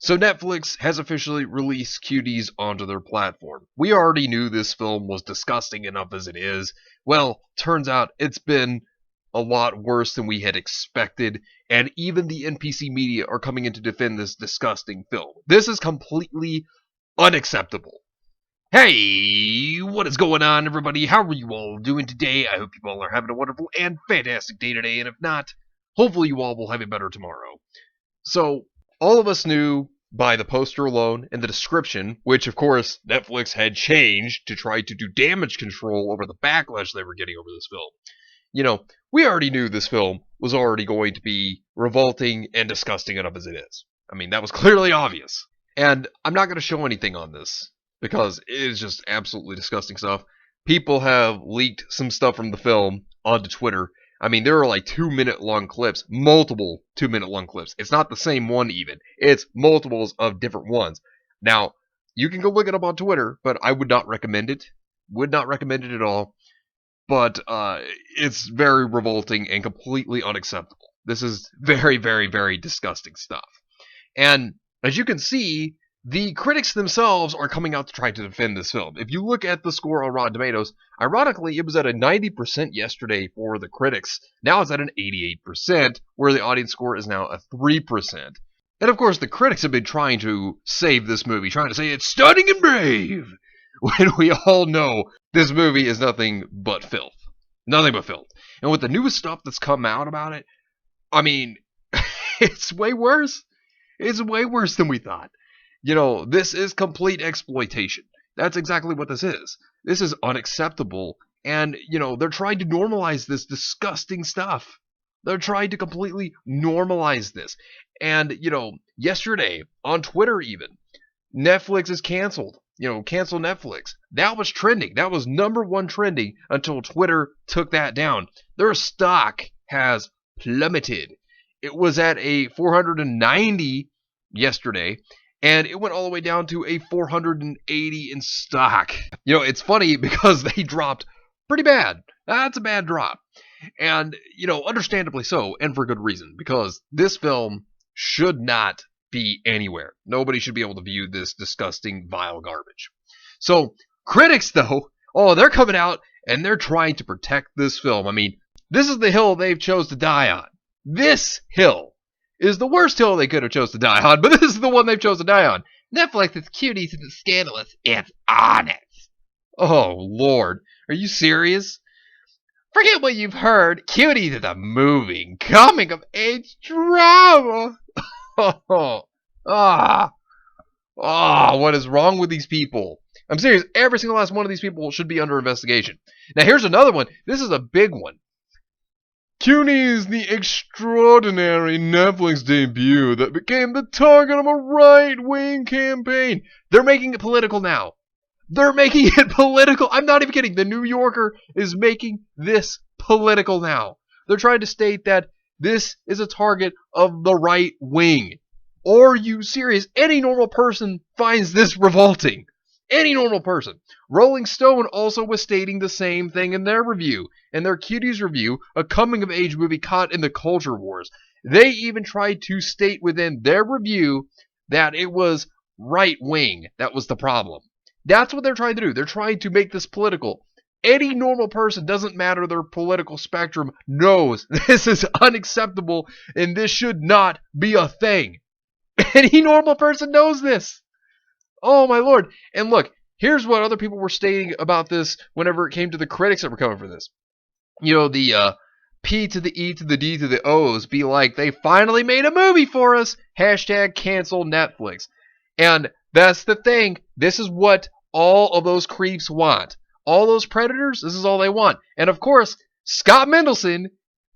So Netflix has officially released Cuties onto their platform. We already knew this film was disgusting enough as it is. Well, turns out it's been a lot worse than we had expected, and even the NPC media are coming in to defend this disgusting film. This is completely unacceptable. Hey, what is going on, everybody? How are you all doing today? I hope you all are having a wonderful and fantastic day today, and if not, hopefully you all will have a better tomorrow. So, all of us knew by the poster alone and the description, which of course Netflix had changed to try to do damage control over the backlash they were getting over this film. We already knew this film was already going to be revolting and disgusting enough as it is. I mean, that was clearly obvious. And I'm not going to show anything on this because it is just absolutely disgusting stuff. People have leaked some stuff from the film onto Twitter. I mean, there are like 2-minute long clips, multiple 2-minute long clips. It's not the same one even. It's multiples of different ones. Now, you can go look it up on Twitter, but I would not recommend it. Would not recommend it at all. But it's very revolting and completely unacceptable. This is very, very, very disgusting stuff. And as you can see, the critics themselves are coming out to try to defend this film. If you look at the score on Rotten Tomatoes, ironically, it was at a 90% yesterday for the critics. Now it's at an 88%, where the audience score is now a 3%. And of course, the critics have been trying to save this movie, trying to say it's stunning and brave, when we all know this movie is nothing but filth. Nothing but filth. And with the newest stuff that's come out about it, I mean, it's way worse. It's way worse than we thought. This is complete exploitation. That's exactly what this is. This is unacceptable. And, they're trying to normalize this disgusting stuff. They're trying to completely normalize this. And, yesterday, on Twitter even, Netflix is canceled. Cancel Netflix. That was trending. That was #1 trending until Twitter took that down. Their stock has plummeted. It was at a 490 yesterday, and it went all the way down to a 480 in stock. It's funny because they dropped pretty bad. That's a bad drop. And, understandably so, and for good reason, because this film should not be anywhere. Nobody should be able to view this disgusting, vile garbage. So, critics, though, they're coming out and they're trying to protect this film. I mean, this is the hill they've chose to die on. This hill is the worst hill they could have chose to die on, but this is the one they've chosen to die on. Netflix is Cuties and it's scandalous. It's honest. Oh, Lord. Are you serious? Forget what you've heard. Cuties is a moving, coming-of-age drama. What is wrong with these people? I'm serious. Every single last one of these people should be under investigation. Now, here's another one. This is a big one. Cuties, the extraordinary Netflix debut that became the target of a right-wing campaign. They're making it political now. They're making it political. I'm not even kidding. The New Yorker is making this political now. They're trying to state that this is a target of the right wing. Are you serious? Any normal person finds this revolting. Any normal person. Rolling Stone also was stating the same thing in their review. In their Cuties review, a coming-of-age movie caught in the culture wars. They even tried to state within their review that it was right-wing that was the problem. That's what they're trying to do. They're trying to make this political. Any normal person, doesn't matter their political spectrum, knows this is unacceptable and this should not be a thing. Any normal person knows this. Oh my Lord. And look, here's what other people were stating about this whenever it came to the critics that were coming for this. The P to the E to the D to the O's be like, they finally made a movie for us. Hashtag cancel Netflix. And that's the thing. This is what all of those creeps want. All those predators, this is all they want. And of course, Scott Mendelson,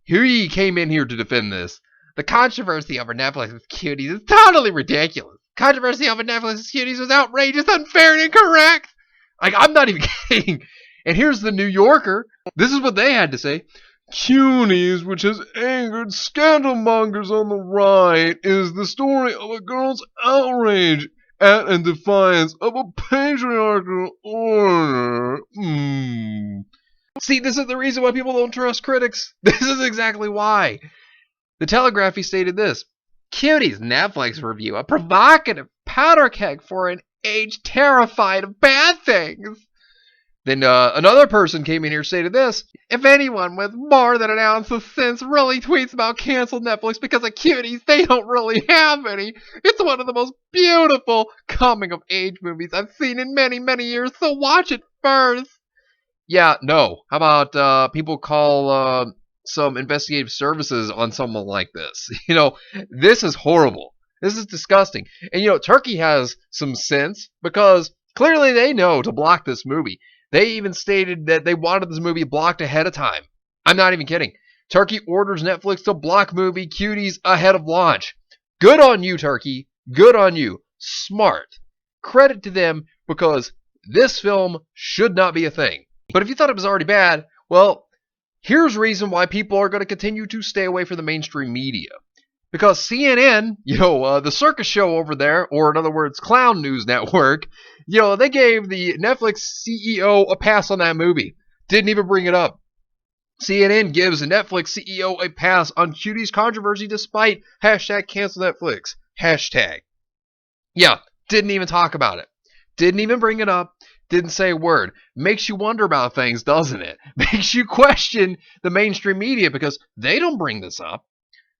he came in here to defend this. The controversy over Netflix's Cuties is totally ridiculous. Controversy over Netflix's Cuties was outrageous, unfair, and incorrect. I'm not even kidding. And here's the New Yorker. This is what they had to say. Cuties, which has angered scandalmongers on the right, is the story of a girl's outrage at and defiance of a patriarchal order. See, this is the reason why people don't trust critics. This is exactly why. The Telegraph stated this. Cuties Netflix review, a provocative powder keg for an age terrified of bad things. Then another person came in here stated this: if anyone with more than an ounce of sense really tweets about canceled Netflix because of Cuties, they don't really have any. It's one of the most beautiful coming of age movies I've seen in many, many years, so watch it first. Yeah, no. How about people call some investigative services on someone like this? This is horrible. This is disgusting. And Turkey has some sense because clearly they know to block this movie. They even stated that they wanted this movie blocked ahead of time. I'm not even kidding. Turkey orders Netflix to block movie Cuties ahead of launch. Good on you, Turkey. Good on you. Smart. Credit to them because this film should not be a thing. But if you thought it was already bad, well, here's reason why people are going to continue to stay away from the mainstream media. Because CNN, the circus show over there, or in other words, Clown News Network, they gave the Netflix CEO a pass on that movie. Didn't even bring it up. CNN gives the Netflix CEO a pass on Cuties controversy despite hashtag cancel Netflix. Hashtag. Yeah, didn't even talk about it. Didn't even bring it up. Didn't say a word. Makes you wonder about things, doesn't it? Makes you question the mainstream media because they don't bring this up.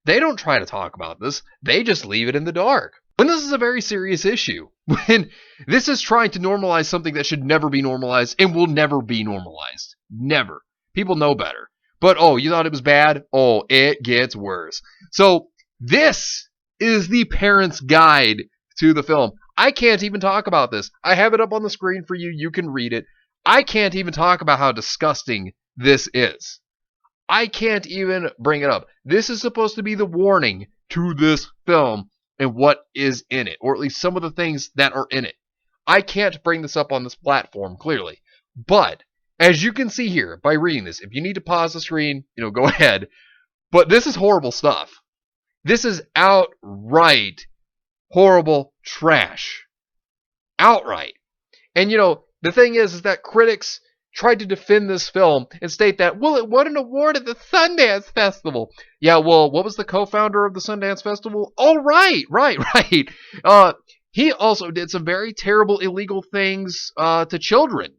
They don't try to talk about this. They just leave it in the dark. When this is a very serious issue. When this is trying to normalize something that should never be normalized and will never be normalized. Never. People know better. But, you thought it was bad? Oh, it gets worse. So, this is the parent's guide to the film. I can't even talk about this. I have it up on the screen for you. You can read it. I can't even talk about how disgusting this is. I can't even bring it up. This is supposed to be the warning to this film and what is in it, or at least some of the things that are in it. I can't bring this up on this platform, clearly. But, as you can see here, by reading this, if you need to pause the screen, go ahead. But this is horrible stuff. This is outright horrible trash. Outright. And the thing is that critics tried to defend this film and state that, well, it won an award at the Sundance Festival. Yeah, well, what was the co-founder of the Sundance Festival? Oh, right. He also did some very terrible illegal things to children.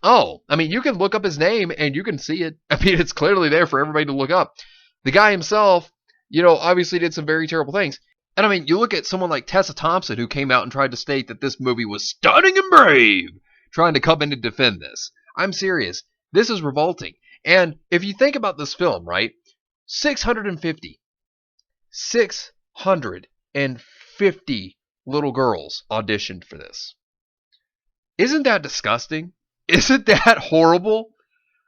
Oh, I mean, you can look up his name and you can see it. I mean, it's clearly there for everybody to look up. The guy himself, obviously did some very terrible things. And I mean, you look at someone like Tessa Thompson, who came out and tried to state that this movie was stunning and brave, trying to come in and defend this. I'm serious. This is revolting. And if you think about this film, right, 650 little girls auditioned for this. Isn't that disgusting? Isn't that horrible?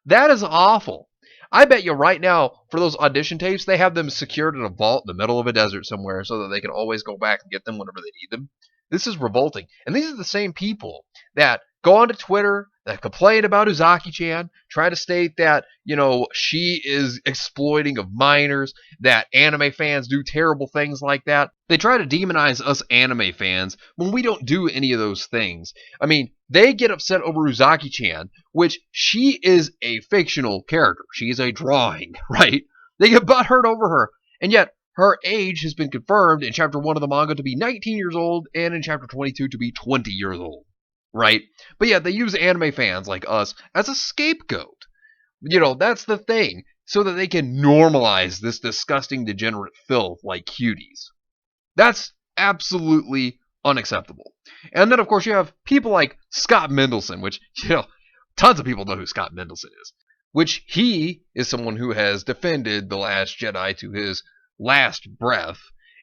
That is awful. I bet you right now, for those audition tapes, they have them secured in a vault in the middle of a desert somewhere so that they can always go back and get them whenever they need them. This is revolting. And these are the same people that go onto Twitter, that complain about Uzaki-chan, try to state that, she is exploiting of minors, that anime fans do terrible things like that. They try to demonize us anime fans when we don't do any of those things. I mean, they get upset over Uzaki-chan, which she is a fictional character. She is a drawing, right? They get butthurt over her. And yet, her age has been confirmed in Chapter 1 of the manga to be 19 years old and in Chapter 22 to be 20 years old. Right? But yeah, they use anime fans like us as a scapegoat. That's the thing. So that they can normalize this disgusting, degenerate filth like Cuties. That's absolutely unacceptable. And then, of course, you have people like Scott Mendelson, which, tons of people know who Scott Mendelson is. Which he is someone who has defended The Last Jedi to his last breath.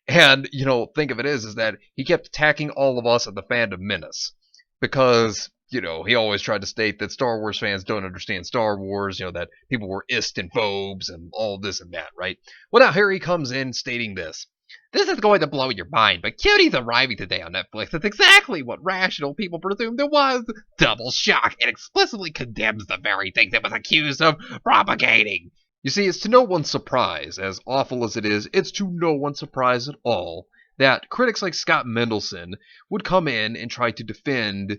And, think of it is that he kept attacking all of us at the Fandom Menace. Because, he always tried to state that Star Wars fans don't understand Star Wars, that people were ist and phobes and all this and that, right? Well, now here he comes in stating this. This is going to blow your mind, but Cuties arriving today on Netflix is exactly what rational people presumed it was. Double shock. It explicitly condemns the very thing it was accused of propagating. You see, it's to no one's surprise, as awful as it is, it's to no one's surprise at all that critics like Scott Mendelson would come in and try to defend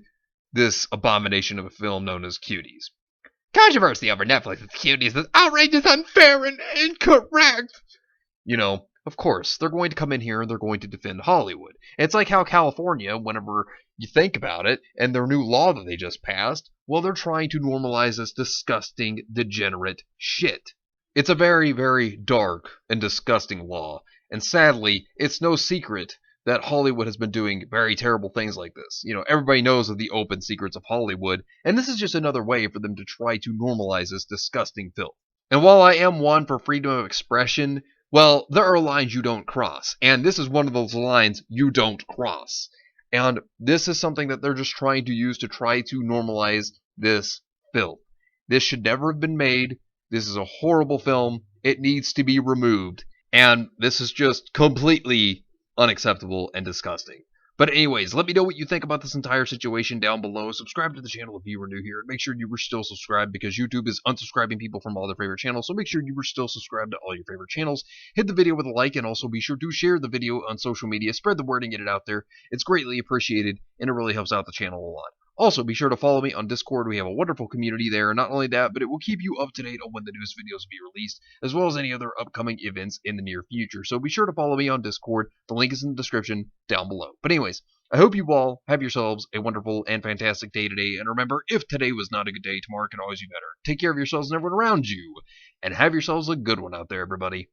this abomination of a film known as Cuties. Controversy over Netflix's Cuties is outrageous, unfair, and incorrect. Of course, they're going to come in here and they're going to defend Hollywood. It's like how California, whenever you think about it, and their new law that they just passed, well, they're trying to normalize this disgusting, degenerate shit. It's a very, very dark and disgusting law, and sadly, it's no secret that Hollywood has been doing very terrible things like this. You know, everybody knows of the open secrets of Hollywood, and this is just another way for them to try to normalize this disgusting filth. And while I am one for freedom of expression, well, there are lines you don't cross, and this is one of those lines you don't cross. And this is something that they're just trying to use to try to normalize this filth. This should never have been made. This is a horrible film. It needs to be removed. And this is just completely unacceptable and disgusting. But anyways, let me know what you think about this entire situation down below. Subscribe to the channel if you were new here. Make sure you were still subscribed because YouTube is unsubscribing people from all their favorite channels. So make sure you were still subscribed to all your favorite channels. Hit the video with a like and also be sure to share the video on social media. Spread the word and get it out there. It's greatly appreciated and it really helps out the channel a lot. Also, be sure to follow me on Discord. We have a wonderful community there. Not only that, but it will keep you up to date on when the newest videos will be released, as well as any other upcoming events in the near future. So be sure to follow me on Discord. The link is in the description down below. But anyways, I hope you all have yourselves a wonderful and fantastic day today. And remember, if today was not a good day, tomorrow can always be better. Take care of yourselves and everyone around you. And have yourselves a good one out there, everybody.